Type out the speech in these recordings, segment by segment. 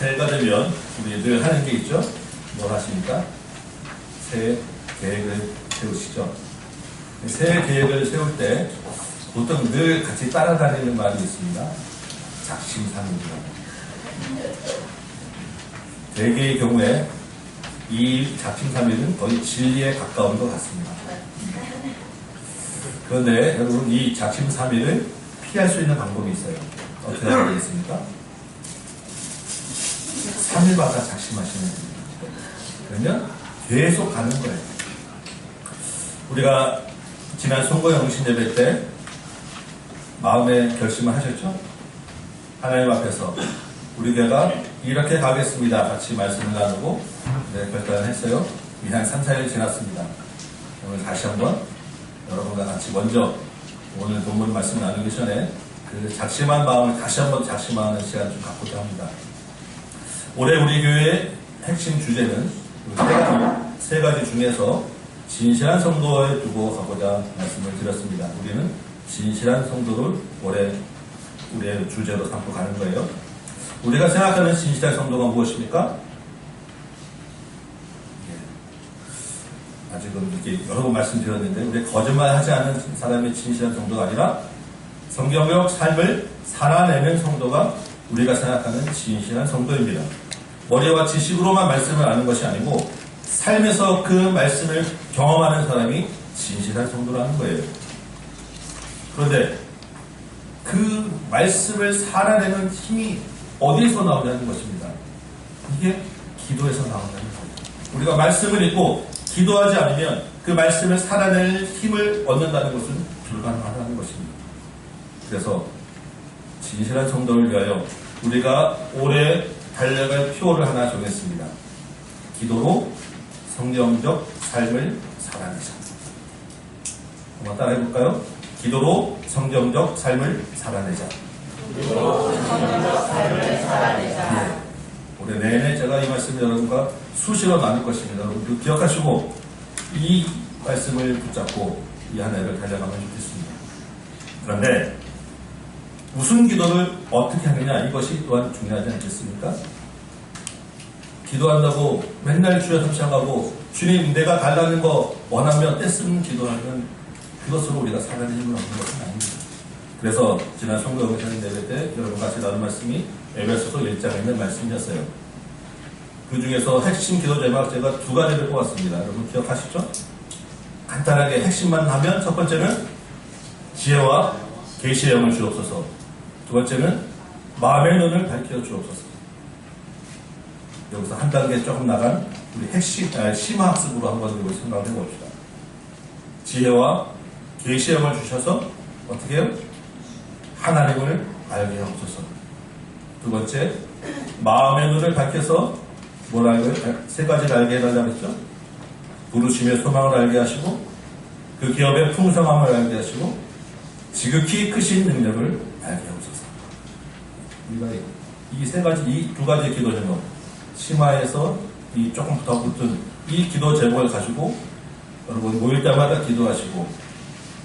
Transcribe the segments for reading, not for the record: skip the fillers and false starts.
새해가 되면 우리 늘 하는 게 있죠? 뭘 하십니까? 새해 계획을 세우시죠? 새해 계획을 세울 때 보통 늘 같이 따라다니는 말이 있습니다. 작심삼일이라고. 대개의 경우에 이 작심삼일은 거의 진리에 가까운 것 같습니다. 그런데 여러분, 이 작심삼일을 피할 수 있는 방법이 있어요. 어떻게 하면 되겠습니까? 3일마다 작심하시면 됩니다. 그러면 계속 가는 거예요. 우리가 지난 송거영신 예배 때 마음의 결심을 하셨죠? 하나님 앞에서 우리 교회가 이렇게 가겠습니다. 같이 말씀을 나누고 결단을 했어요. 이상 3, 4일 지났습니다. 오늘 다시 한번 여러분과 같이 먼저 오늘 본문 말씀 나누기 전에 그 작심한 마음을 다시 한번 작심하는 시간 좀 갖고자 합니다. 올해 우리 교회의 핵심 주제는 세 가지 중에서 진실한 성도에 두고 가고자 말씀을 드렸습니다. 우리는 진실한 성도를 올해 우리의 주제로 삼고 가는 거예요. 우리가 생각하는 진실한 성도가 무엇입니까? 아직은 이렇게 여러 번 말씀드렸는데, 우리 거짓말하지 않는 사람의 진실한 성도가 아니라 성경적 삶을 살아내는 성도가 우리가 생각하는 진실한 성도입니다. 머리와 지식으로만 말씀을 아는 것이 아니고 삶에서 그 말씀을 경험하는 사람이 진실한 성도라는 거예요. 그런데 그 말씀을 살아내는 힘이 어디에서 나오냐는 것입니다. 이게 기도에서 나온다는 거예요. 우리가 말씀을 읽고 기도하지 않으면 그 말씀을 살아낼 힘을 얻는다는 것은 불가능하다는 것입니다. 그래서 진실한 성도를 위하여 우리가 올해 달려갈 표를 하나 정했습니다. 기도로 성경적 삶을 살아내자. 한번 따라 해볼까요? 기도로 성경적 삶을 살아내자. 기도로 성경적 삶을 살아내자. 네. 올해 내내 제가 이 말씀을 여러분과 수시로 나눌 것입니다. 여러분 기억하시고 이 말씀을 붙잡고 이 한 해를 달려가면 좋겠습니다. 그런데 무슨 기도를 어떻게 하느냐, 이것이 또한 중요하지 않겠습니까? 기도한다고 맨날 주여 삼창하고 주님 내가 달라는 거 원하면 떼쓰는 기도하면 그것으로 우리가 살아낼 힘을 얻는 것은 아닙니다. 그래서 지난 송거영신 예배 때 여러분 같이 나눈 말씀이 에베소서 1장에 있는 말씀이었어요. 그 중에서 핵심 기도 제목 제가 두 가지를 뽑았습니다. 여러분 기억하시죠? 간단하게 핵심만 하면 첫 번째는 지혜와 계시의 영을 주옵소서. 두 번째는 마음의 눈을 밝혀 주옵소서. 여기서 한 단계 조금 나간 우리 핵심 심화학습으로 한번 이걸 생각을 해봅시다. 지혜와 계시의 영을 주셔서 어떻게 해요? 하나님을 알게 하옵소서. 두 번째, 마음의 눈을 밝혀서 뭘 알고요? 세 가지를 알게 해달라고 했죠? 부르심의 소망을 알게 하시고, 그 기업의 풍성함을 알게 하시고, 지극히 크신 능력을 알게 하옵소서. 우리가 이 세 가지, 이 두 가지 기도 제목, 심화해서 이 조금 더 붙은 이 기도 제목을 가지고 여러분 모일 때마다 기도하시고,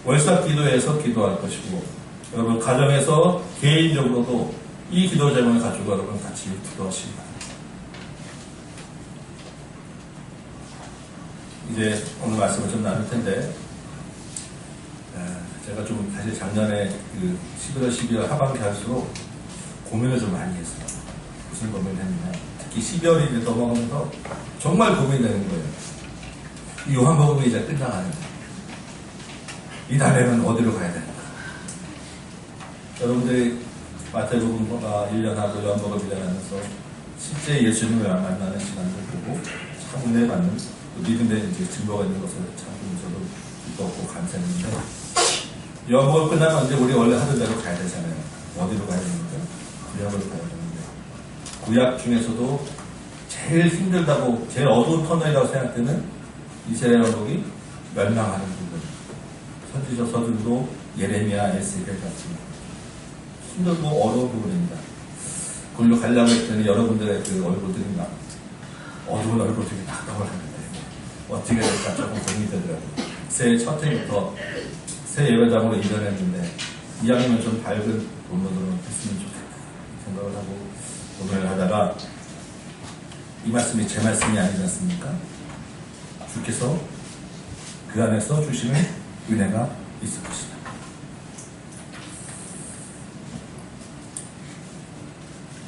월삭 기도에서 기도할 것이고, 여러분 가정에서 개인적으로도 이 기도 제목을 가지고 여러분 같이 기도하시기 바랍니다. 이제 오늘 말씀을 좀 나눌 텐데, 제가 좀 사실 작년에 그 11월, 12월 하반기 할수록 고민을 좀 많이 했어요. 무슨 고민을 했느냐. 특히 12월이 넘어가면서 정말 고민되는 거예요. 이 요한복음이 이제 끝나가는데 이 다음에는 어디로 가야 되는가. 여러분들이 마태복음과 1년 하고 요한복음 1년 하면서 실제 예수님을 만나는 시간을 보고 참 은혜 받는 믿음의 이제 증거가 있는 것을 참 저도 기뻤고 감사했는데, 요한복음 끝나면 이제 우리 원래 하던 대로 가야 되잖아요. 어디로 가야 되는가? 구약으로 가야 되는데, 구약 중에서도 제일 힘들다고, 제일 어두운 터널이라고 생각되는 이스라엘 왕국이 멸망하는 부분, 선지서들도 예레미야, 에스겔 같습니다. 힘들고 어려운 부분입니다. 그걸로 가려고 했더니 여러분들의 그 얼굴들이 막 어두운 얼굴들이 막 떠오르는데 어떻게 될까 조금 고민이 되더라고요. 새해 첫 해부터 새 예배당으로 이전했는데 이왕이면 좀 밝은 본문으로 했으면 좋겠다 생각을 하고 고민을 하다가 이 말씀이 제 말씀이 아니지 않습니까? 주께서 그 안에서 주시는 은혜가 있을 것이다.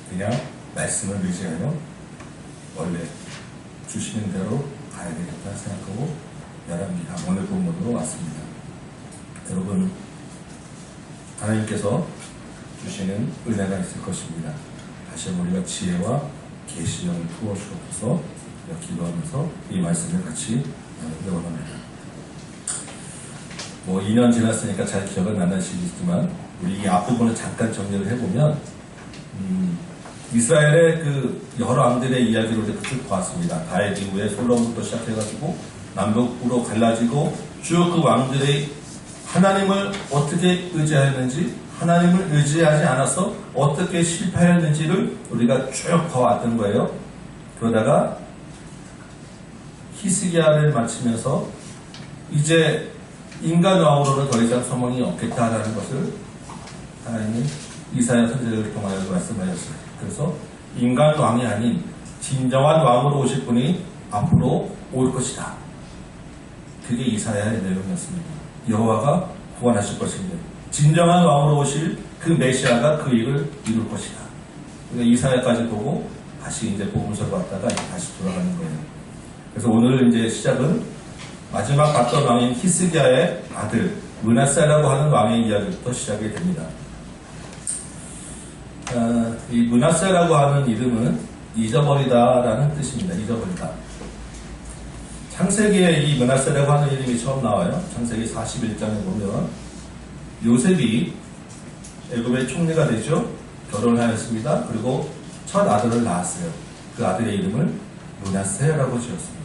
그냥 말씀을 의지하여 원래 주시는 대로 가야 되겠다 생각하고 열합니다. 오늘 본문으로 왔습니다. 여러분, 하나님께서 주시는 은혜가 있을 것입니다. 다시 한번 우리가 지혜와 계시형을 부어주옵소서 기도하면서 이 말씀을 같이 나누기 원합니다. 2년 지났으니까 잘 기억은 안 나시겠지만 우리 이 앞부분을 잠깐 정리를 해보면 이스라엘의 그 여러 왕들의 이야기를 이렇게 쭉 보았습니다. 다윗 이후에 솔로몬부터 시작해가지고 남북으로 갈라지고 쭉 그 왕들의 하나님을 어떻게 의지하였는지, 하나님을 의지하지 않아서 어떻게 실패하였는지를 우리가 쭉 봐왔던 거예요. 그러다가 히스기야를 마치면서 이제 인간 왕으로는 더 이상 소망이 없겠다라는 것을 하나님이 이사야 선지자를 통하여 말씀하셨어요. 그래서 인간 왕이 아닌 진정한 왕으로 오실 분이 앞으로 올 것이다. 그게 이사야의 내용이었습니다. 여호와가 구원하실 것인데 진정한 왕으로 오실 그 메시아가 그 일을 이룰 것이다. 그러니까 이사야까지 보고 다시 이제 복음서로 왔다가 다시 돌아가는 거예요. 그래서 오늘 이제 시작은 마지막 봤던 왕인 히스기야의 아들 므낫세라고 하는 왕의 이야기부터 시작이 됩니다. 이 므낫세라고 하는 이름은 잊어버리다라는 뜻입니다. 잊어버리다. 창세기에 이 므낫세라고 하는 이름이 처음 나와요. 창세기 41장에 보면 요셉이 애굽의 총리가 되죠. 결혼하였습니다. 그리고 첫 아들을 낳았어요. 그 아들의 이름을 므낫세라고 지었습니다.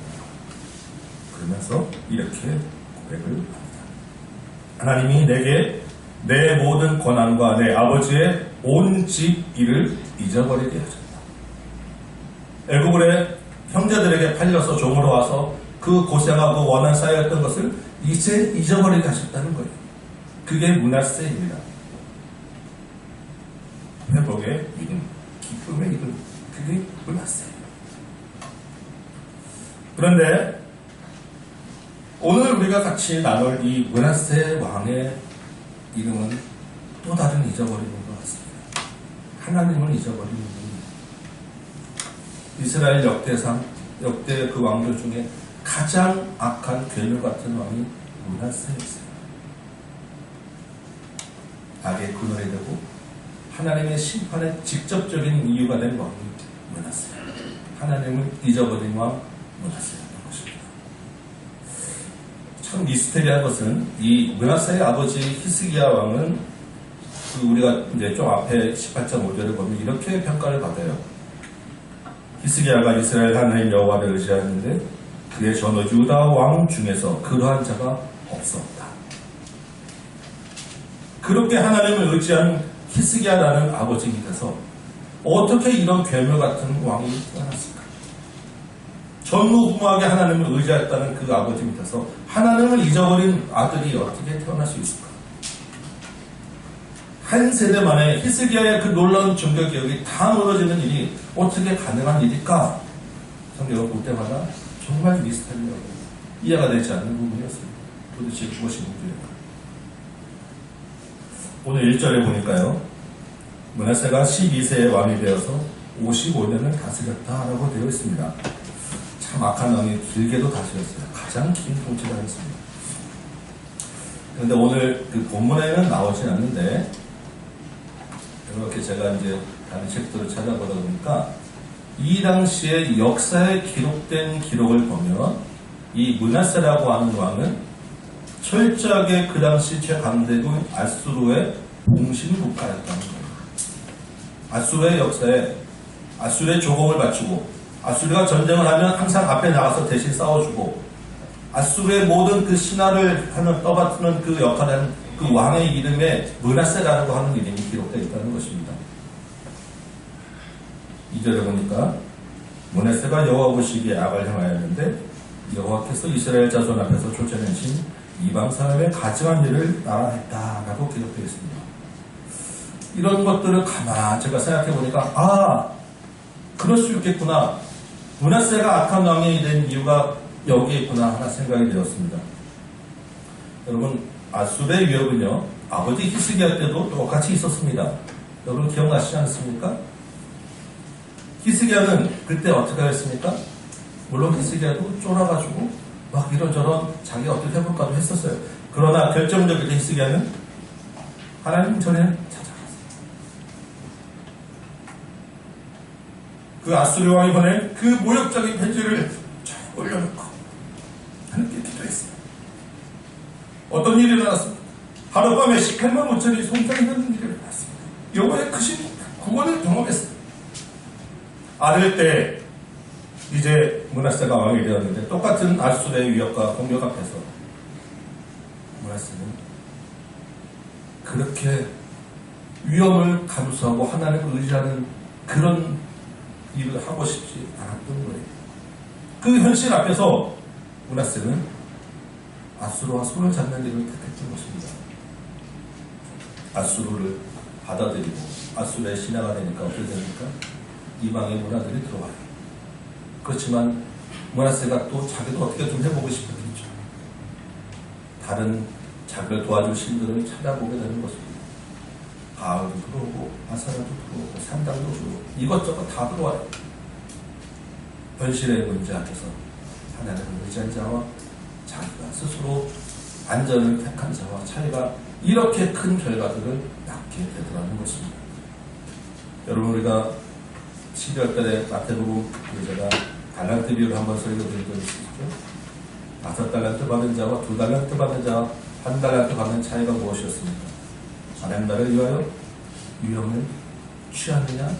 그러면서 이렇게 고백을 합니다. 하나님이 내게 내 모든 권한과 내 아버지의 온 집 일을 잊어버리게 하셨다. 애굽의 형제들에게 팔려서 종으로 와서 그 고생하고 원한 쌓였던 것을 이제 잊어버리게 하셨다는 거예요. 그게 므낫세입니다. 회복의 이름, 기쁨의 이름, 그게 므낫세예요. 그런데 오늘 우리가 같이 나눌 이 므낫세 왕의 이름은 또 다른 잊어버리는 것 같습니다. 하나님을 잊어버리는 분입니다. 이스라엘 역대 그 왕들 중에 가장 악한 괴물 같은 왕이 므낫세였어요. 악의 근원이 되고 하나님의 심판의 직접적인 이유가 된 왕이 므낫세. 하나님을 잊어버린 왕 므낫세였던 것입니다. 참 미스테리한 것은 이 므낫세의 아버지 히스기야 왕은 우리가 이제 좀 앞에 18장 5절을 보면 이렇게 평가를 받아요. 히스기야가 이스라엘 하나님 여호와를 의지하였는데 그의 전후 유다 왕 중에서 그러한 자가 없었다. 그렇게 하나님을 의지한 히스기야라는 아버지 밑에서 어떻게 이런 괴물 같은 왕이 태어났을까? 전무후무하게 하나님을 의지했다는 그 아버지 밑에서 하나님을 잊어버린 아들이 어떻게 태어날 수 있을까? 한 세대 만에 히스기야의 그 놀라운 종교 기억이 다 무너지는 일이 어떻게 가능한 일일까? 성경을 볼 때마다 정말 미스터리하고 이해가 되지 않는 부분이었습니다. 도대체 무엇이 문제일까? 오늘 1절에 보니까요. 므낫세가 12세의 왕이 되어서 55년을 다스렸다라고 되어 있습니다. 참 악한 왕이 길게도 다스렸어요. 가장 긴 통치를 하였습니다. 그런데 오늘 그 본문에는 나오진 않는데 이렇게 제가 이제 다른 책들을 찾아보다 보니까 이 당시의 역사에 기록된 기록을 보면 이 므낫세라고 하는 왕은 철저하게 그 당시 최강대국 아수르의 봉신국가였다는 거예요. 아수르의 역사에 아수르의 조공을 바치고 아수르가 전쟁을 하면 항상 앞에 나가서 대신 싸워주고 아수르의 모든 그 신화를 하는 떠받드는 그 역할을 하는 그 왕의 이름에 므낫세라고 하는 이름이 기록되어 있다는 것입니다. 2절에 보니까 므낫세가 여호와 보시기에 악을 행하였는데 여호와께서 이스라엘 자손 앞에서 쫓아내신 이방 사람의 가증한 일을 따라했다라고 기록되어 있습니다. 이런 것들을 가만 제가 생각해 보니까 그럴 수 있겠구나. 므낫세가 악한 왕이 된 이유가 여기에 있구나 하나 생각이 되었습니다. 여러분, 아수르의 위협은요, 아버지 히스기야 때도 똑같이 있었습니다. 여러분 기억나시지 않습니까? 히스기야는 그때 어떻게 했습니까? 물론 히스기야도 쫄아가지고 막 이런저런 자기가 어떻게 해볼까도 했었어요. 그러나 결정적인 히스기야는 하나님 전에 찾아갔어요. 그 아수르 왕이 보낸 그 모욕적인 편지를 쫙 올려놓고 하나님께 기도했어요. 어떤 일이 일어났습니까? 하룻밤에 18만 5천이 송장되는 일이 일어났습니다. 여호와의 크신 구원을 경험했어요. 아들 때 이제 므낫세가 왕이 되었는데 똑같은 아수르의 위협과 공격 앞에서 므낫세는 그렇게 위험을 감수하고 하나님을 의지하는 그런 일을 하고 싶지 않았던 거예요. 그 현실 앞에서 므낫세는 아수르와 손을 잡는 일을 택했던 것입니다. 아수르를 받아들이고 아수르의 신하가 되니까 어떻게 됩니까? 이방의 문화들이 들어와요. 그렇지만 므낫세가 또 자기도 어떻게 좀 해보고 싶었겠죠. 다른 자기를 도와줄 신들을 찾아보게 되는 것입니다. 바알도 들어오고 아사라도 들어오고 산당도 들어오고 이것저것 다 들어와요. 현실의 문제 앞에서 하나님을 의지한 자와 자기가 스스로 안전을 택한 자와 차이가 이렇게 큰 결과들을 낳게 되더라는 것입니다. 여러분, 우리가 12월달에 마태복음 제가 달란트 비유를 한번 설교드린 적이 있었죠. 5달란트 받은 자와 2달란트 받은 자와 1달란트 받는 차이가 무엇이었습니까? 하나님 나라를 위하여 위험을 취하느냐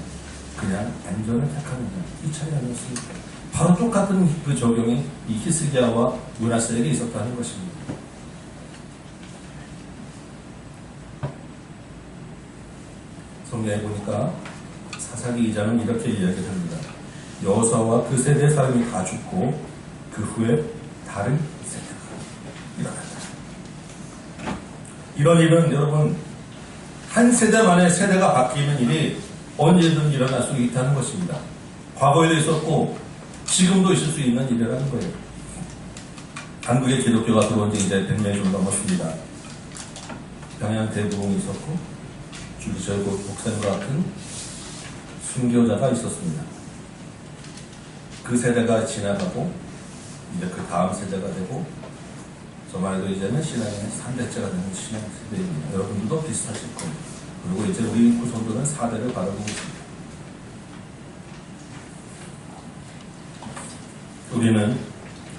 그냥 안전을 택하느냐, 이 차이 아니었습니까? 바로 똑같은 그 적용이 이 히스기야와 므낫세에게 있었다는 것입니다. 성경에 보니까 사사기 2장은 이렇게 이야기를 합니다. 여호사와 그 세대 사람이 다 죽고 그 후에 다른 세대가 일어났다. 이런 일은 여러분 한 세대 만에 세대가 바뀌는 일이 언제든 일어날 수 있다는 것입니다. 과거에도 있었고 지금도 있을 수 있는 일이라는 거예요. 한국에 기독교가 들어온 지 이제 100년이 좀 넘었습니다. 평양 대부흥이 있었고 주기철 목사님과 같은 순교자가 있었습니다. 그 세대가 지나가고 이제 그 다음 세대가 되고 저만 해도 이제는 신앙의 3대째가 되는 신앙 세대입니다. 여러분들도 비슷하실 거예요. 그리고 이제 우리 후손들은 4대를 바라보고 있습니다. 우리는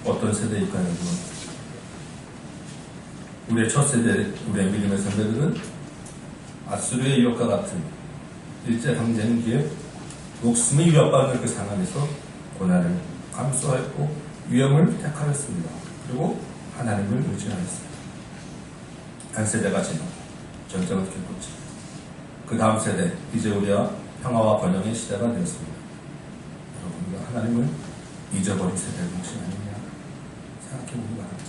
어떤 세대일까요, 여러분? 우리의 첫 세대, 우리의 믿음의 선배들은 아수르의 유혹과 같은 일제강점기에 목숨이 위협받는 그 상황에서 고난을 감수하였고 위험을 택하였습니다. 그리고 하나님을 의지하였습니다. 한 세대가 지나고 전쟁을 겪었죠. 그 다음 세대, 이제 우리와 평화와 번영의 시대가 되었습니다. 여러분, 우리가 하나님을 잊어버린 세대의 혹시 아니냐 생각해보기 바랍니다.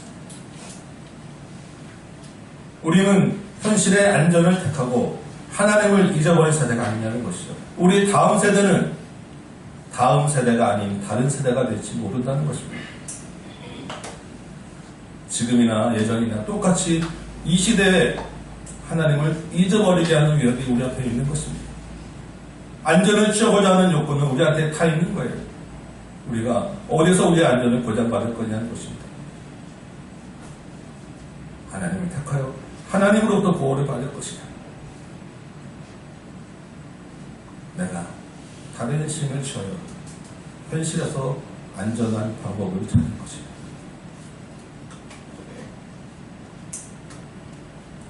우리는 현실의 안전을 택하고 하나님을 잊어버린 세대가 아니냐는 것이죠. 우리 다음 세대는 다음 세대가 아닌 다른 세대가 될지 모른다는 것입니다. 지금이나 예전이나 똑같이 이 시대에 하나님을 잊어버리게 하는 위협이 우리 앞에 있는 것입니다. 안전을 취하고자 하는 요건은 우리한테 다 있는 거예요. 우리가 어디서 우리의 안전을 보장받을 거냐는 것입니다. 하나님을 택하여 하나님으로부터 보호를 받을 것이다. 내가 다른 힘을 취하여 현실에서 안전한 방법을 찾는 것이다.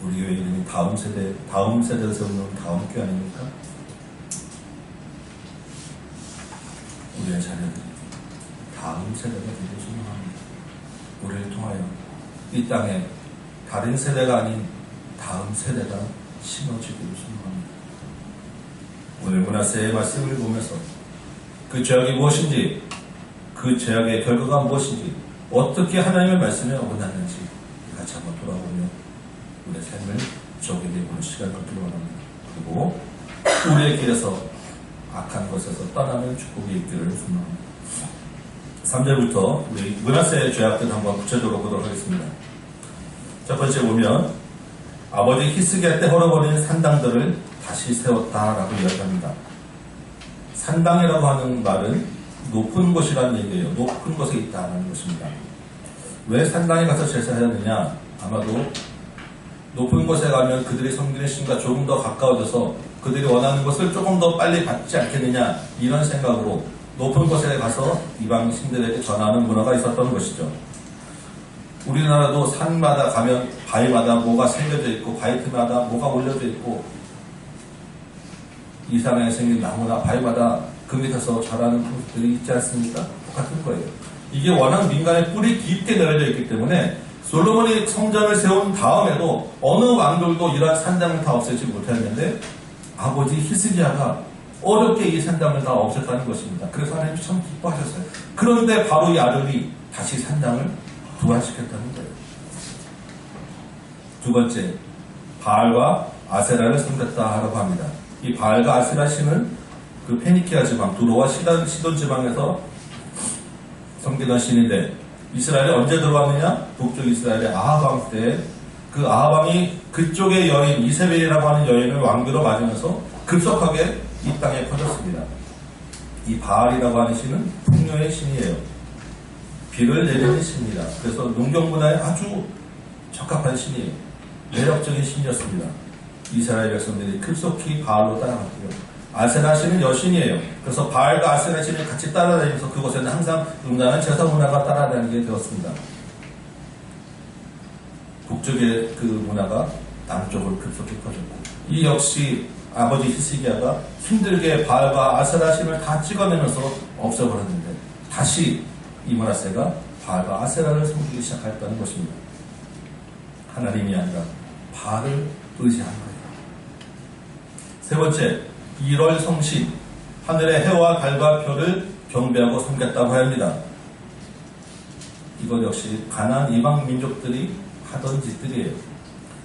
우리 교회 이름이 다음 세대를 세우는 다음 교회 아닙니까? 우리의 자녀들이 다음 세대가 되길 소망합니다. 우리를 통하여 이 땅에 다른 세대가 아닌 다음 세대가 심어지기를 소망합니다. 오늘 므낫세의 말씀을 보면서 그 죄악이 무엇인지, 그 죄악의 결과가 무엇인지, 어떻게 하나님의 말씀에 어긋났는지 같이 한번 돌아보며 우리의 삶을 적용해 보는 시간을 갖기를 원합니다. 그리고 우리의 길에서 악한 것에서 떠나는 축복이 있기를 소망합니다. 3절부터 우리 므낫세의 죄악들 한번 구체적으로 보도록 하겠습니다. 첫 번째 보면 아버지 히스기야 때 헐어버린 산당들을 다시 세웠다라고 이야기합니다. 산당이라고 하는 말은 높은 곳이라는 얘기예요. 높은 곳에 있다는 것입니다. 왜 산당에 가서 제사해야 되냐? 아마도 높은 곳에 가면 그들이 섬기는 신과 조금 더 가까워져서 그들이 원하는 것을 조금 더 빨리 받지 않겠느냐, 이런 생각으로 높은 곳에 가서 이방 신들에게 전하는 문화가 있었던 것이죠. 우리나라도 산마다 가면 바위마다 뭐가 새겨져 있고 바위틈마다 뭐가 올려져 있고 이상하게 생긴 나무나 바위마다 그 밑에서 자라는 fruit들이 있지 않습니까? 똑같은 거예요. 이게 워낙 민간에 뿌리 깊게 내려져 있기 때문에 솔로몬이 성전을 세운 다음에도 어느 왕들도 이러한 산당을 다 없애지 못했는데 아버지 히스기야가 어렵게 이 산당을 다 없앴다는 것입니다. 그래서 하나님이 참 기뻐하셨어요. 그런데 바로 이 아들이 다시 산당을 부활시켰다는 거예요. 두 번째, 바알과 아세라를 섬겼다라고 합니다. 이 바알과 아세라 신은 그 페니키아 지방, 두로와 시돈 지방에서 섬기던 신인데 이스라엘에 언제 들어왔느냐? 북쪽 이스라엘의 아하방 때 그 아하방이 그쪽의 여인 이세벨이라고 하는 여인을 왕비로 맞으면서 급속하게 이 땅에 퍼졌습니다. 이 바알이라고 하는 신은 풍요의 신이에요. 비를 내리는 신입니다. 그래서 농경문화에 아주 적합한 신이에요. 매력적인 신이었습니다. 이스라엘 백성들이 급속히 바알로 따라갔고요. 아세라 신은 여신이에요. 그래서 바알과 아세라 신을 같이 따라다니면서 그곳에는 항상 음란한 제사 문화가 따라다니게 되었습니다. 북쪽의 그 문화가 남쪽으로 급속히 퍼졌고, 이 역시 아버지 히스기야가 힘들게 바알과 아세라 신을 다 찍어내면서 없애버렸는데 다시 이 므낫세가 바알과 아세라를 섬기기 시작했다는 것입니다. 하나님이 아니라 바알을 의지한 거예요. 세 번째, 1월 성신, 하늘의 해와 달과 별을 경배하고 섬겼다고 합니다. 이것 역시 가나안 이방 민족들이 하던 짓들이에요.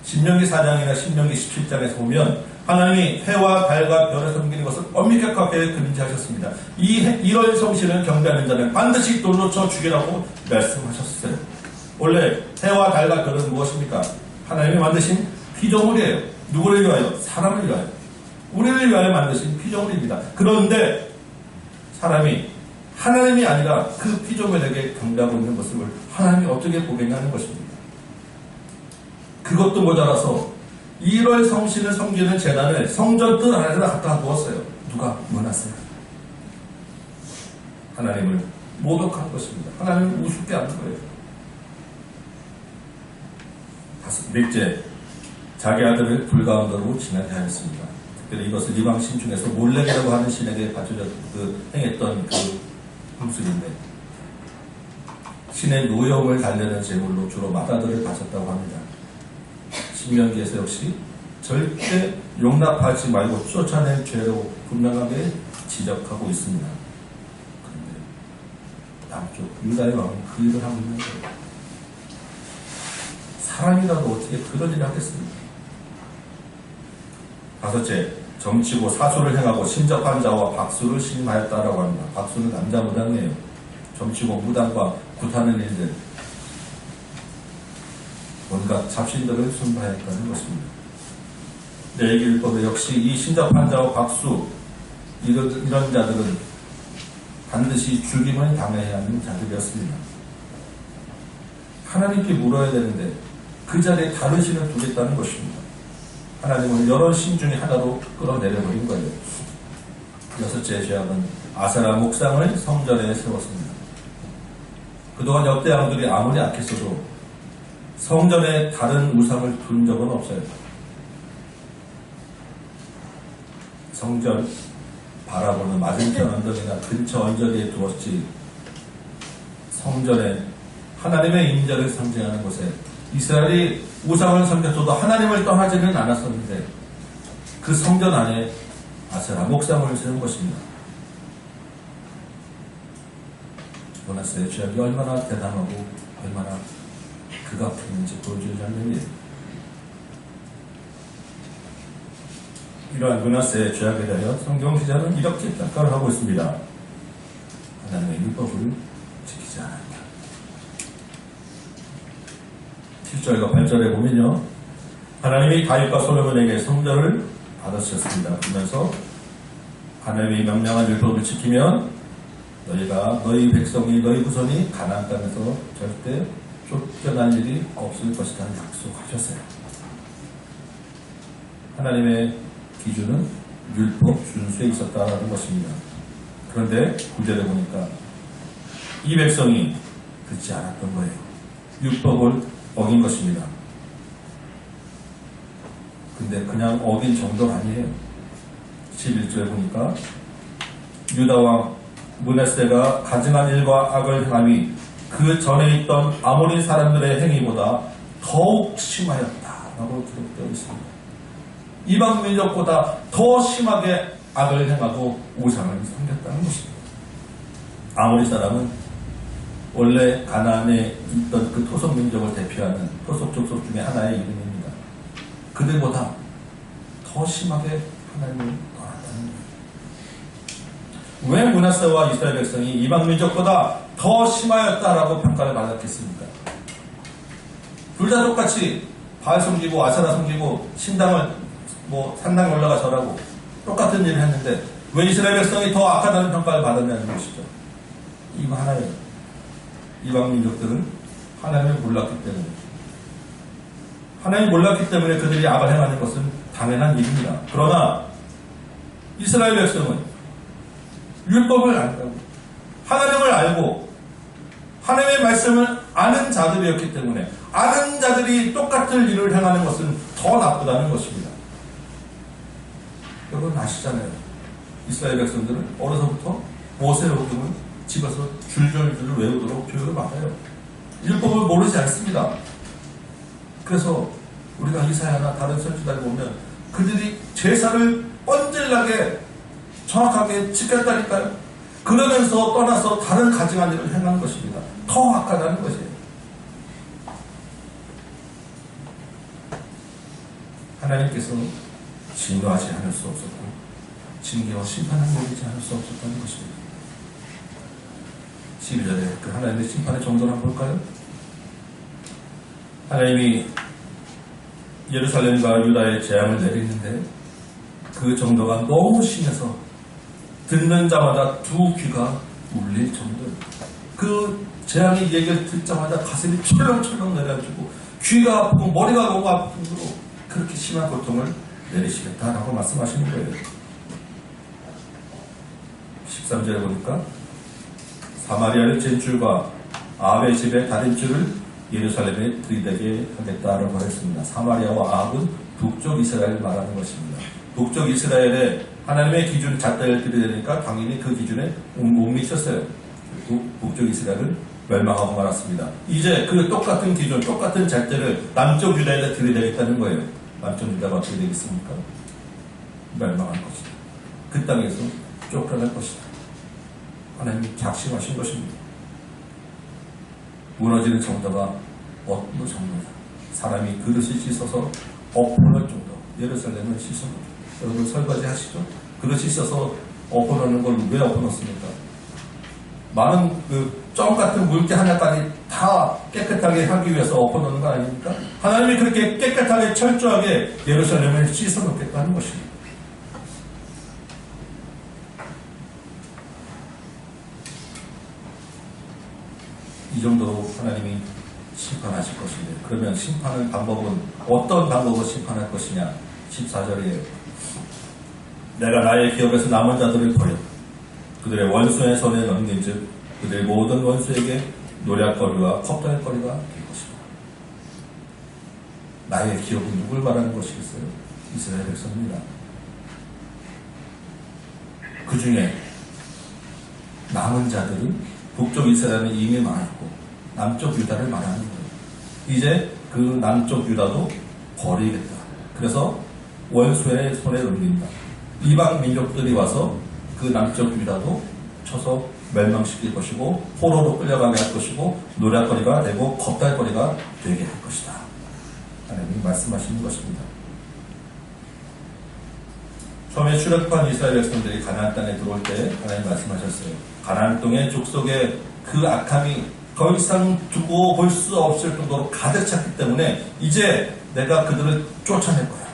신명기 4장이나 신명기 17장에서 보면 하나님이 해와 달과 별을 섬기는 것을 엄격하게 금지하셨습니다. 이 1월 성신을 경배하는 자는 반드시 돌로 쳐 죽이라고 말씀하셨어요. 원래 해와 달과 별은 무엇입니까? 하나님이 만드신 피조물이에요. 누구를 위하여? 사람을 위하여. 우리를 위하여 만드신 피조물입니다. 그런데 사람이 하나님이 아니라 그 피조물에게 경배하고 있는 모습을 하나님이 어떻게 보겠냐는 것입니다. 그것도 모자라서 1월 성신을 섬기는 제단을 성전 뜰 안에다 갖다 두었어요. 누가? 므낫세가. 하나님을 모독한 것입니다. 하나님을 우습게 한 거예요. 넷째, 자기 아들을 불가운데로 지나게 하였습니다. 특별히 이것을 이방 신 중에서 몰렉이라고 하는 신에게 바쳐져 행했던 그 함술인데, 신의 노염을 달래는 제물로 주로 맏아들을 바쳤다고 합니다. 신명기에서 역시 절대 용납하지 말고 쫓아낼 죄로 분명하게 지적하고 있습니다. 그런데 남쪽 유다의 왕은 그 일을 하고 있는 거예요. 사람이라도 어떻게 그런 일을 하겠습니까? 다섯째, 정치고 사수를 행하고 신접한 자와 박수를 신임하였다라고 합니다. 박수는 남자 무당이에요. 정치고 무당과 굿하는 일들, 온갖 잡신들을 숭배했다는 것입니다. 레위기율법에 역시 이 신접한 자와 박수, 이런 자들은 반드시 죽임을 당해야 하는 자들이었습니다. 하나님께 물어야 되는데 그 자리에 다른 신을 두겠다는 것입니다. 하나님은 여러 신 중에 하나로 끌어내려버린 거예요. 여섯째 죄악은 아세라 목상을 성전에 세웠습니다. 그동안 역대 왕들이 아무리 악했어도 성전에 다른 우상을 둔 적은 없어요. 성전 바라보는 맞은편 언덕이나 근처 언저리에 두었지, 성전에 하나님의 임재를 상징하는 곳에 이스라엘이 우상을 섬겼어도 하나님을 떠나지는 않았었는데 그 성전 안에 아세라 목상을 세운 것입니다. 므낫세의 죄악이 얼마나 대담하고 얼마나 극악했는지 보여주는 장면이에요. 이러한 므낫세의 죄악에 대하여 성경 기자는 이렇게 평가를 하고 있습니다. 하나님의 율법을 지켜 하지 않았다. 7절과 8절에 보면요, 하나님이 다윗과 솔로몬에게 성전을 받으셨습니다. 그러면서 하나님이 명령한 율법을 지키면 너희가, 너희 백성이, 너희 후손이 가나안 땅에서 절대 쫓겨날 일이 없을 것이라는 약속하셨어요. 하나님의 기준은 율법 준수에 있었다는 것입니다. 그런데 9절에 보니까 이 백성이 듣지 않았던 거예요. 율법을 어긴 것입니다. 근데 그냥 어긴 정도가 아니에요. 11절에 보니까 유다왕 므낫세가 가증한 일과 악을 행함이 그 전에 있던 아모리 사람들의 행위보다 더욱 심하였다라고 기록되어 있습니다. 이방 민족보다 더 심하게 악을 행하고 우상을 섬겼다는 것입니다. 아모리 사람은 원래 가나안에 있던 그 토속 민족을 대표하는 토속 족속 중에 하나의 이름입니다. 그들보다 더 심하게 하나님을 떠났다는 거예요. 왜 므낫세와 이스라엘 백성이 이방 민족보다 더 심하였다라고 평가를 받았겠습니까? 둘 다 똑같이 바알 섬기고 아세라 섬기고 신당을 산당에 올라가 절하고 똑같은 일을 했는데 왜 이스라엘 백성이 더 악하다는 평가를 받았냐는 것이죠. 이거 하나예요. 이방 민족들은 하나님을 몰랐기 때문에, 하나님을 몰랐기 때문에 그들이 악을 행하는 것은 당연한 일입니다. 그러나 이스라엘 백성은 율법을 안다고, 하나님을 알고 하나님의 말씀을 아는 자들이었기 때문에 아는 자들이 똑같은 일을 행하는 것은 더 나쁘다는 것입니다. 여러분 아시잖아요. 이스라엘 백성들은 어려서부터 모세오경을 집에서 줄줄줄 외우도록 교육을 받아요. 율법을 모르지 않습니다. 그래서 우리가 이사야나 다른 선지자를 보면 그들이 제사를 뻔질나게 정확하게 지켰다니까요. 그러면서 떠나서 다른 가증한 일을 행한 것입니다. 더 악하다는 것이에요. 하나님께서는 진노하지 않을 수 없었고 징계와 심판을 내리지 않을 수 없었다는 것입니다. 12절에 그 하나님의 심판의 정도를 한번 볼까요? 하나님이 예루살렘과 유다에 재앙을 내리는데 그 정도가 너무 심해서 듣는 자마다 두 귀가 울릴 정도, 그 재앙의 얘기를 듣자마자 가슴이 철렁철렁 내려가지고 귀가 아프고 머리가 너무 아픈 정도로 그렇게 심한 고통을 내리시겠다라고 말씀하시는 거예요. 13절에 보니까 사마리아의 진줄과 아합의 집의 다른 줄을 예루살렘에 들이대게 하겠다라고 했습니다. 사마리아와 아합은 북쪽 이스라엘을 말하는 것입니다. 북쪽 이스라엘에 하나님의 기준 잣대를 들이대니까 당연히 그 기준에 못 미쳤어요. 북쪽 이스라엘은 멸망하고 말았습니다. 이제 그 똑같은 기준, 똑같은 잣대를 남쪽 유다에다 들이대겠다는 거예요. 남쪽 유다가 어떻게 되겠습니까? 멸망할 것이다. 그 땅에서 쫓겨날 것이다. 하나님이 작심하신 것입니다. 무너지는 정도가 어느 정도다. 사람이 그릇을 씻어서 엎어놓을 정도. 예루살렘은 씻어놓죠. 여러분 설거지 하시죠? 그릇이 씻어서 엎어놓는 걸 왜 엎어놓습니까? 많은 점 같은 물기 하나까지 다 깨끗하게 하기 위해서 엎어놓는 거 아닙니까? 하나님이 그렇게 깨끗하게 철저하게 예루살렘을 씻어놓겠다는 것입니다. 이 정도로 하나님이 심판하실 것인데, 그러면 심판의 방법은 어떤 방법으로 심판할 것이냐? 14절이에요. 내가 나의 기업에서 남은 자들을 버려 그들의 원수의 손에 넘긴즉 그들의 모든 원수에게 노략거리와 컵달거리가 될 것이다. 나의 기업은 누굴 말하는 것이겠어요? 이스라엘 백성입니다. 그 중에 남은 자들은 북쪽 이스라엘은 이미 말했고 남쪽 유다를 말하는 거예요. 이제 그 남쪽 유다도 버리겠다. 그래서 원수의 손에 넘긴다. 이방 민족들이 와서 그 남쪽 유다도 쳐서 멸망시킬 것이고 포로로 끌려가게 할 것이고 노략거리가 되고 겁달거리가 되게 할 것이다. 하나님이 말씀하시는 것입니다. 처음에 출애굽한 이스라엘 백성들이 가나안 땅에 들어올 때 하나님 말씀하셨어요. 가나안 땅의 족속의 그 악함이 더 이상 두고 볼 수 없을 정도로 가득 찼기 때문에 이제 내가 그들을 쫓아낼 거야.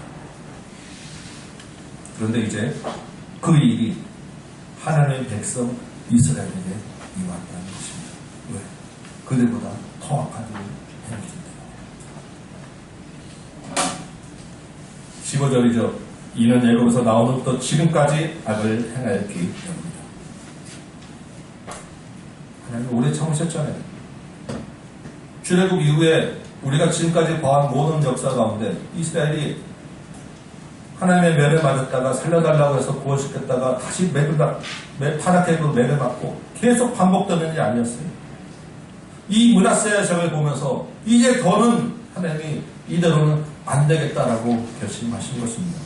그런데 이제 그 일이 하나님의 백성 이스라엘에게 임했다는 것입니다. 왜? 그들보다 더 악한 일을 행했기 때문에. 15절이죠. 이는 애굽에서 나온 후부터 지금까지 악을 행하였기 때문이다. 하나님 오래 참으셨잖아요. 출애굽 이후에 우리가 지금까지 봐온 모든 역사 가운데 이스라엘이 하나님의 매를 맞았다가 살려달라고 해서 구원시켰다가 다시 파랗게 매를 맞고 계속 반복되는 일이 아니었어요. 이 므낫세의 적을 보면서 이제 더는 하나님이 이대로는 안 되겠다라고 결심하신 것입니다.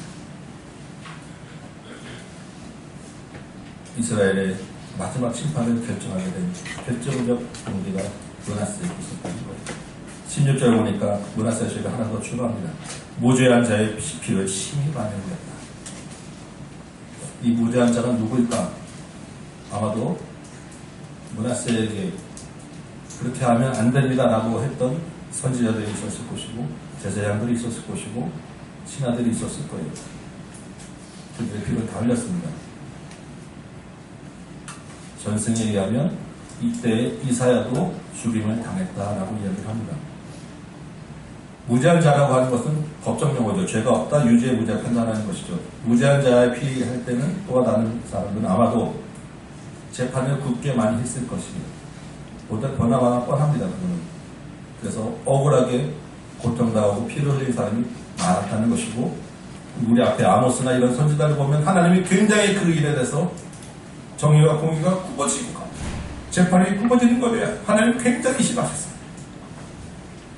이스라엘의 마지막 심판을 결정하게 된 결정적 동기가 므낫세에 있었다는 거예요. 16절 보니까 므낫세 씨가 하나 더 추가합니다. 무죄한 자의 피를 심히 반영했다. 이 무죄한 자는 누구일까? 아마도 므낫세에게 그렇게 하면 안 됩니다라고 했던 선지자들이 있었을 것이고 제사장들이 있었을 것이고 신하들이 있었을 거예요. 그들의 피를 다 흘렸습니다. 전승에 의하면 이때 이사야도 죽임을 당했다라고 이야기를 합니다. 무죄한 자라고 하는 것은 법적 용어죠. 죄가 없다, 유죄, 무죄 판단하는 것이죠. 무죄한 자의 피 할 때는 또한 다른 사람들은 아마도 재판을 굳게 많이 했을 것이에요. 보나마나 뻔합니다. 그거는. 그래서 억울하게 고통당하고 피를 흘린 사람이 많았다는 것이고, 우리 앞에 아모스나 이런 선지자를 보면 하나님이 굉장히 그 일에 대해서 정의와 공의가 굽어지고 재판이 굽어지는 것에 하나님 굉장히 심하셨어요.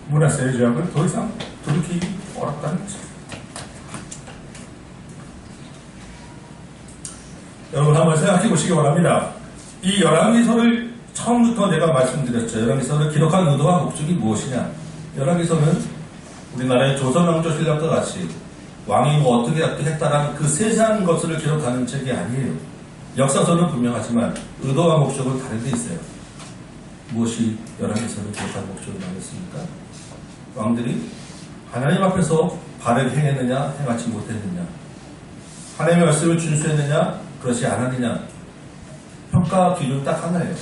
므낫세의 죄악을 더 이상 돌이키기 어렵다는 거죠. 여러분 한번 생각해 보시기 바랍니다. 이 열왕기서를 처음부터 내가 말씀드렸죠. 열왕기서를 기록한 의도와 목적이 무엇이냐. 열왕기서는 우리나라의 조선왕조신략과 같이 왕이 뭐 어떻게 했다라는 그 세세한 것을 기록하는 책이 아니에요. 역사서는 분명하지만 의도와 목적은 다른 데 있어요. 무엇이 열왕기서를 기록한 목적을 말했습니까? 왕들이 하나님 앞에서 바르게 행했느냐, 행하지 못했느냐, 하나님의 말씀을 준수했느냐, 그렇지 않았느냐, 평가 기준 딱 하나예요.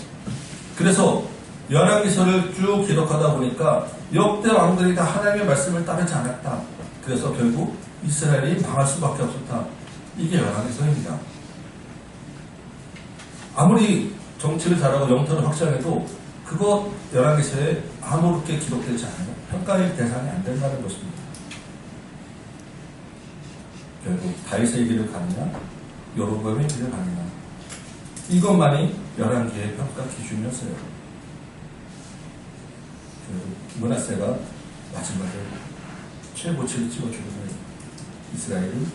그래서 열왕기서를 쭉 기록하다 보니까 역대 왕들이 다 하나님의 말씀을 따르지 않았다. 그래서 결국 이스라엘이 망할 수밖에 없었다. 이게 열왕기서입니다. 아무리 정치를 잘하고 영토를 확장해도 그거 열왕기서에 아무렇게 기록되지 않아요. 평가의 대상이 안 된다는 것입니다. 결국 다윗의 길을 가느냐, 여로보암의 길을 가느냐, 이것만이 열왕기의 평가 기준이었어요. 결국 므낫세가 마지막에 최고치를 찍어주는 이스라엘이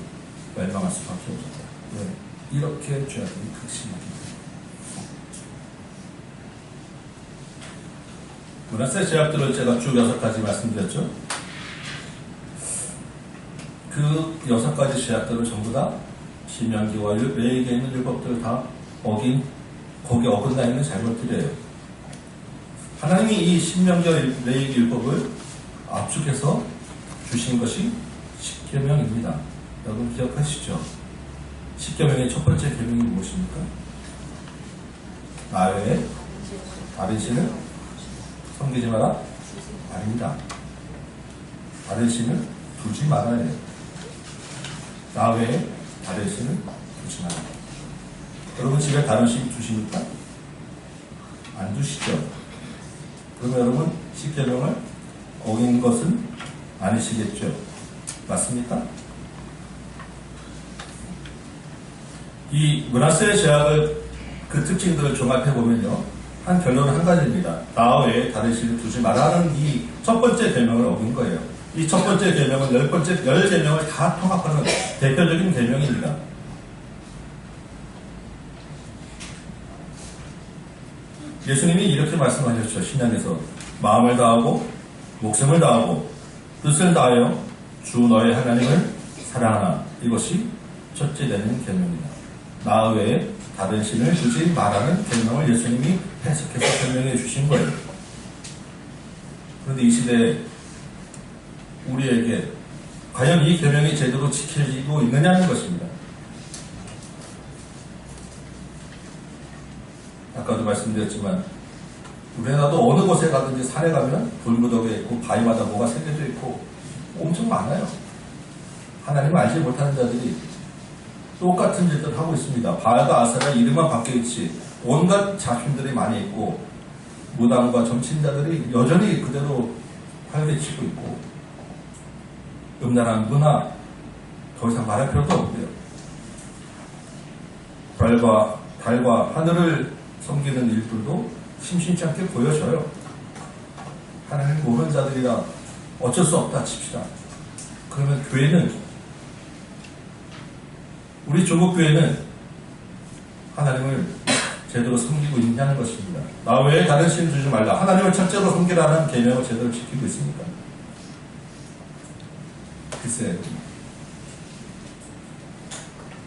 멸망할 수밖에 없었다. 왜? 이렇게 죄악이 극심하기 때문에. 므낫세 죄악들을 제가 쭉 6가지 말씀드렸죠. 그 6가지 죄악들은 전부 다 신명기와 레위기에 있는 율법들을 다 거기에 어긋나 있는 잘못들이에요. 하나님이 이 신명기와 레위기 율법을 압축해서 주신 것이 십계명입니다. 여러분 기억하시죠? 십계명의 첫 번째 계명이 무엇입니까? 나 외에 다른 신을 섬기지 마라? 아닙니다. 다른 신을 두지 말아야 해요. 나 외에 다른 신을 두지 마라. 여러분 집에 다른 신 두십니까? 안 두시죠? 그러면 여러분 십계명을 어긴 것은 아니시겠죠? 맞습니까? 이 므낫세의 죄악을 그 특징들을 종합해보면요. 한 결론은 한 가지입니다. 나 외에 다른 신을 두지 말라는 이 첫 번째 계명을 어긴 거예요. 이 첫 번째 계명은 10계명을 다 통합하는 대표적인 계명입니다. 예수님이 이렇게 말씀하셨죠. 신약에서 마음을 다하고 목숨을 다하고 뜻을 다하여 주 너의 하나님을 사랑하라. 이것이 첫째 되는 계명이다. 나 외에 다른 신을 두지 말라는 계명을 예수님이 해석해서 설명해 주신 거예요. 그런데 이 시대에 우리에게 과연 이 계명이 제대로 지켜지고 있느냐는 것입니다. 아까도 말씀드렸지만 우리나라도 어느 곳에 가든지 산에 가면 돌무더기가 있고 바위마다 뭐가 새겨져 있고 엄청 많아요. 하나님을 알지 못하는 자들이 똑같은 짓을 하고 있습니다. 바알과 아세라 이름만 바뀌었지 온갖 잡신들이 많이 있고 무당과 정치인자들이 여전히 그대로 활개치고 있고 음란한 문화 더 이상 말할 필요도 없고요. 달과 하늘을 섬기는 일들도 심심치 않게 보여져요. 하나님 모르는 자들이라 어쩔 수 없다 칩시다. 그러면 교회는, 우리 조국 교회는 하나님을 제대로 섬기고 있냐는 것입니다. 나 외에 다른 신을 두지 말라. 하나님을 첫째로 섬기라는 계명을 제대로 지키고 있습니까? 글쎄,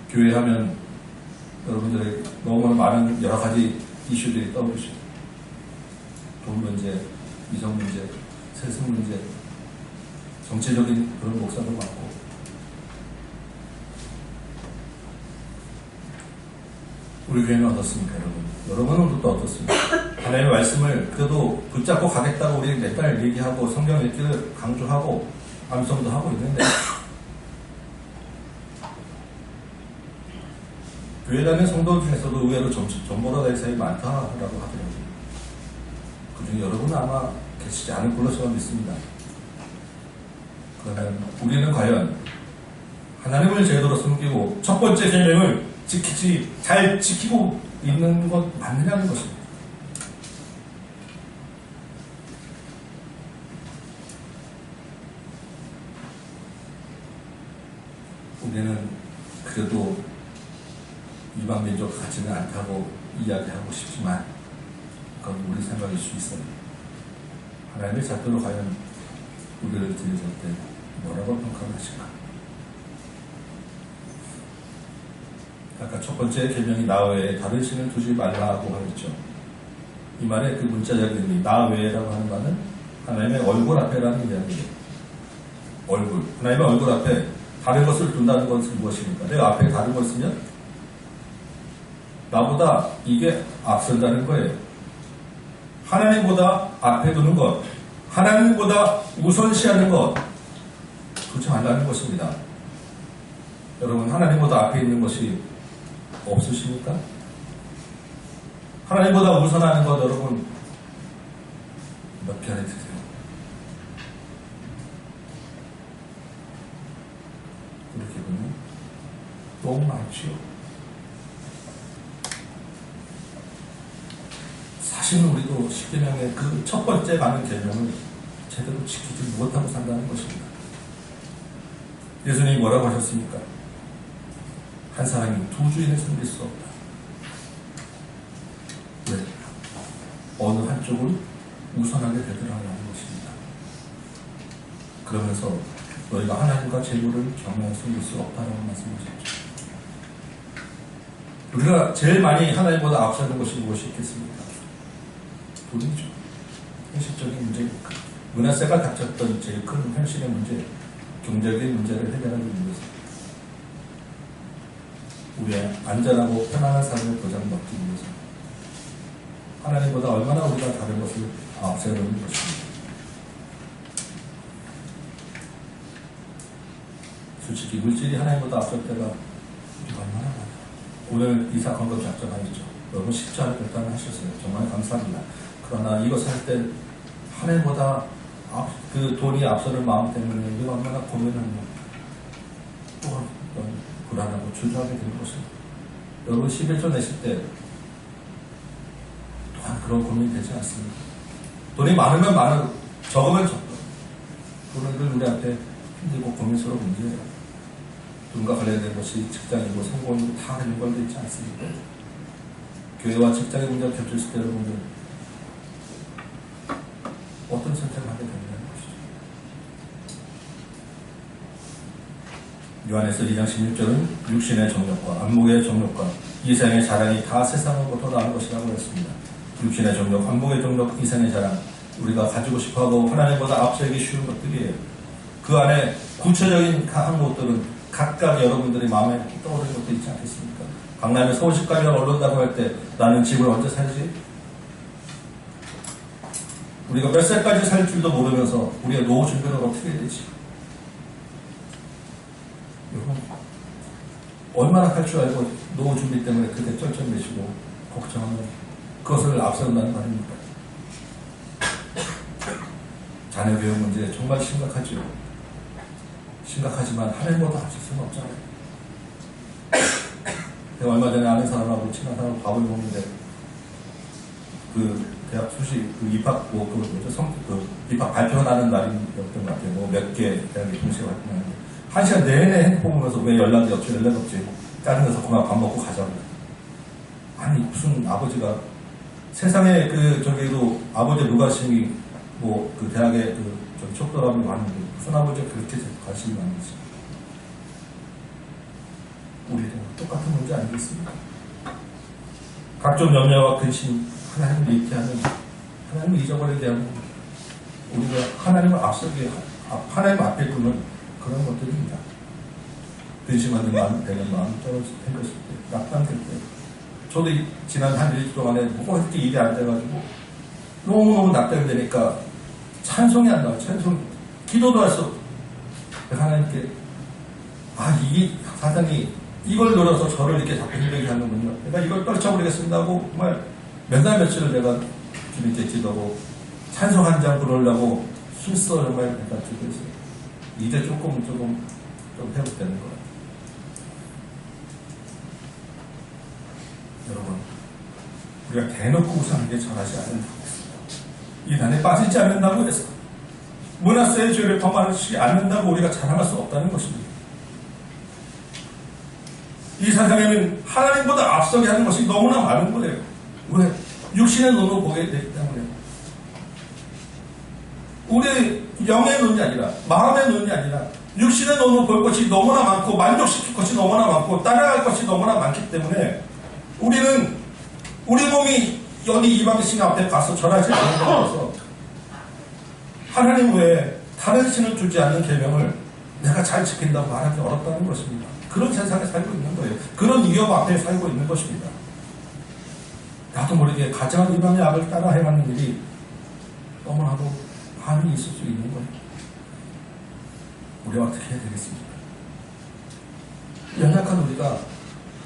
교회 하면 여러분들의 너무나 많은 여러 가지 이슈들이 떠오르죠. 돈 문제, 이성 문제, 세습 문제, 정치적인 그런 목사도 많고. 우리 교회는 어떻습니까, 여러분? 여러분은 또 어떻습니까? 하나님의 말씀을 그래도 붙잡고 가겠다고 우리 맨날 얘기하고 성경 읽기를 강조하고 암송도 하고 있는데 교회 다니는 성도 중에서도 의외로 전보라 대사이 많다라고 하더라고요. 그중에 여러분은 아마 계시지 않을 걸로 저는 믿습니다. 그러면 우리는 과연 하나님을 제대로 섬기고 첫 번째 계명을 잘 지키고 있는 것 맞느냐는 것입니다. 우리는 그래도 이방 민족 같지는 않다고 이야기하고 싶지만 그건 우리 생각일 수 있어요. 하나님의 잣대로 과연 우리를 들으실 때 뭐라고 평가하실까? 아까 첫 번째 계명이 나 외에 다른 신을 두지 말라고 하였죠. 이 말의 그 문자적인 의미, 나 외에라고 하는 말은 하나님의 얼굴 앞에라는 이야기예요. 얼굴. 하나님의 얼굴 앞에 다른 것을 둔다는 것은 무엇입니까? 내가 앞에 다른 걸 쓰면 나보다 이게 앞선다는 거예요. 하나님보다 앞에 두는 것, 하나님보다 우선시하는 것, 두지 말라는 것입니다. 여러분, 하나님보다 앞에 있는 것이 없으십니까? 하나님보다 우선하는 것 여러분 몇 개 안에 드세요? 이렇게 보면 너무 많지요. 사실은 우리도 십계명의 그 첫 번째 가는 계명을 제대로 지키지 못하고 산다는 것입니다. 예수님이 뭐라고 하셨습니까? 한 사람이 두 주인을 섬길 수 없다. 왜? 어느 한쪽을 우선하게 되더라라는 것입니다. 그러면서 너희가 하나님과 재물을 겸하여 섬길 수 없다라고 말씀하셨죠. 우리가 제일 많이 하나님보다 앞서는 것이 무엇이 있겠습니까? 돈이죠. 현실적인 문제니까. 문화세가 닥쳤던 제일 큰 현실의 문제, 경제적인 문제를 해결하기 위해서 우리의 안전하고 편안한 삶을 보장받기 위해서 하나님보다 얼마나 우리가 다른 것을 앞세우는 것입니다. 솔직히 물질이 하나님보다 앞설 때가 우리가 얼마나 많아요. 오늘 이 사건과 작정하였죠. 너무 쉽지 않은 결단을 하셨어요. 정말 감사합니다. 그러나 이것을 할 때 하나님보다 그 돈이 앞서는 마음 때문에 우리가 얼마나 고민하며 또 불안하고 주저하게 되는 것입니다. 여러분 11조 내실 때 또한 그런 고민이 되지 않습니다. 돈이 많으면 많은, 적으면 적다. 돈은 늘 우리 앞에 힘들고 고민스러운 문제예요. 돈과 관련된 것이 직장이고 성공이고 다 연관되어 있지 않습니까? 교회와 직장의 문제가 겹쳤을 때 여러분들 어떤 선택을 하게 되느냐는 것이죠. 요한에서 2장 16절은 육신의 정욕과 안목의 정욕과 이생의 자랑이 다 세상으로부터 나온 것이라고 했습니다. 육신의 정욕, 안목의 정욕, 이생의 자랑, 우리가 가지고 싶어하고 하나님보다 앞서기 쉬운 것들이에요. 그 안에 구체적인 항목들은 각각 여러분들의 마음에 떠오르는 것도 있지 않겠습니까? 강남에 서울시 가면 오른다고 할 때 나는 집을 언제 살지? 우리가 몇 살까지 살 줄도 모르면서 우리가 노후 준비를 어떻게 해야 되지? 여러분, 얼마나 할 줄 알고 노후 준비 때문에 그렇게 쩔쩔매시고 걱정하면 그것을 앞세운다는 말입니까? 자녀 교육 문제 정말 심각하죠. 심각하지만 하나님보다 앞설 수는 없잖아요. 제가 얼마 전에 아는 사람하고 친한 사람하고 밥을 먹는데 그 대학 수시 입학 입학 발표가 나는 날이었던 것 같아요. 뭐 몇 개 대학이 동시에 발표하는데 1시간 내내 핸드폰 보면서 왜 연락이 없지 짜증내서 그만 밥 먹고 가자고. 아니 무슨 아버지가 세상에 저기도 아버지 무관심이 그 대학에 촉돌함이 많은데 무슨 아버지가 그렇게 관심이 많은지. 우리도 똑같은 문제 아니겠습니까? 각종 염려와 근심, 하나님을 잊게하는, 하나님을 잊어버리게 하는, 우리가 하나님을 앞서게, 하나님 앞에 두는 그런 것들입니다. 근심하는 마음, 되는 마음, 떨어질 때, 낙담될 때. 저도 지난 한 일주일 동안에 뭐 이렇게 일이 안 돼가지고 너무너무 낙담되니까 찬송이 안 나와요. 찬송이. 기도도 할 수 없고. 하나님께, 이게 사단이 이걸 노려서 저를 이렇게 자꾸 힘들게 하는군요. 내가 이걸 떨쳐버리겠습니다 하고 정말 몇 날 며칠을 내가 주님께 기도하고 찬송 한 장 부르려고 힘써 정말 내가 기도했어요. 이제 조금 회복되는 것 같아요. 여러분, 우리가 대놓고 우상에게 절하지 않는다고 했습니다. 이 난에 빠지지 않는다고 해서 문하세의 죄를 더 많이 않는다고 우리가 자랑할 수 없다는 것입니다. 이 세상에는 하나님보다 앞서게 하는 것이 너무나 많은 거예요. 왜? 육신의 눈으로 보게 되기 때문에. 우리 영의 눈이 아니라, 마음의 눈이 아니라, 육신의 눈으로 볼 것이 너무나 많고, 만족시킬 것이 너무나 많고, 따라갈 것이 너무나 많기 때문에, 우리는 우리 몸이 여기 이방의 신 앞에 가서 절하지 않는 것에서 하나님 외에 다른 신을 두지 않는 계명을 내가 잘 지킨다고 말하기 어렵다는 것입니다. 그런 세상에 살고 있는 거예요. 그런 위협 앞에 살고 있는 것입니다. 나도 모르게 가장 이방의 악을 따라 행하는 일이 너무나도 많이 있을 수 있는 거예요. 우리가 어떻게 해야 되겠습니까? 연약한 우리가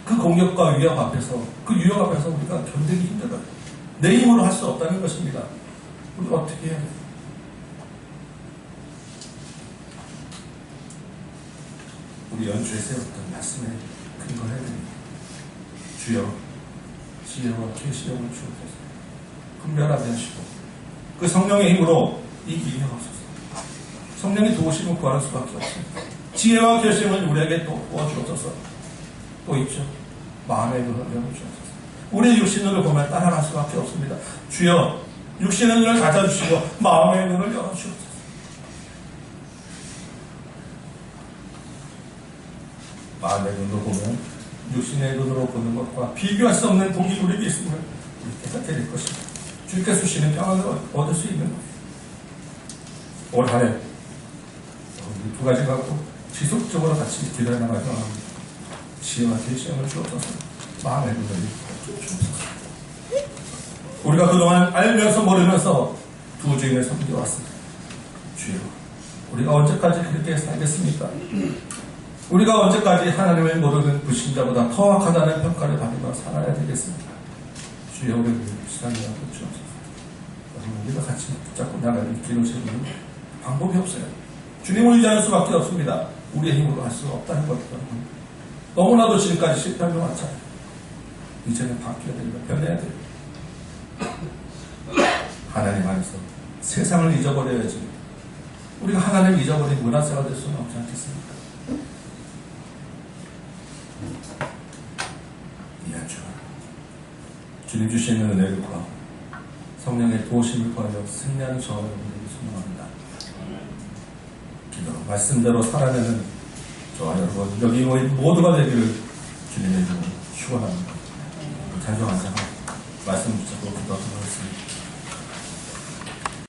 그 공격과 위협 앞에서, 그 위협 앞에서 우리가 견디기 힘들어요. 내 힘으로 할 수 없다는 것입니다. 우리가 어떻게 해야 돼요? 우리 연주에 세웠던 말씀에 근거해야 됩니다. 주여, 지혜와 계시력을 주옵소서. 분별하게 하시고 그 성령의 힘으로 이기게 하옵소서. 성령의 도우심을 구하는 수밖에 없습니다. 지혜와 결심을 우리에게 또 부어주옵소서. 또 있죠. 마음의 눈을 열어주옵소서. 우리의 육신을 보면 따라갈 수밖에 없습니다. 주여, 육신의 눈을 닫아주시고 마음의 눈을 열어주옵소서. 마음의 눈으로 보면 육신의 눈으로 보는 것과 비교할 수 없는 독이 우리에게 있음을 우리 깨닫게 될 것입니다. 주께서 주시는 평안을 얻을 수 있는 거예요. 올 한 해 두 가지 갖고 지속적으로 같이 기도해 나가서 지혜와 계시함을 주옵소서. 마음의 눈을 주옵소서. 우리가 그동안 알면서 모르면서 두 주인을 섬겨왔습니다. 주여, 우리가 언제까지 그렇게 살겠습니까? 우리가 언제까지 하나님을 모르는 불신자보다 더 악하다는 평가를 받으며 살아야 되겠습니까? 주여, 우리를 시간이라고 주옵소서. 우리가 같이 붙잡고 나가는 길을 세우는 방법이 없어요. 주님을 의지하는 수밖에 없습니다. 우리의 힘으로 할 수 없다는 것. 너무나도 지금까지 실패한 것 같아요. 이제는 바뀌어야 됩니다. 변해야 돼요. 하나님 안에서 세상을 잊어버려야지. 우리가 하나님을 잊어버린 문화세가 될 수는 없지 않겠습니까? 이 한 주간 주님 주시는 은혜를 구하고 성령의 도우심을 구하며 승리하는 저와 여러분에게 소망합니다. 기도 말씀대로 살아내는 저와 여러분, 여기 모두가 되기를 주님의 이름으로 축원합니다. 찬송하자 말씀 붙잡고 기도하도록 하겠습니다.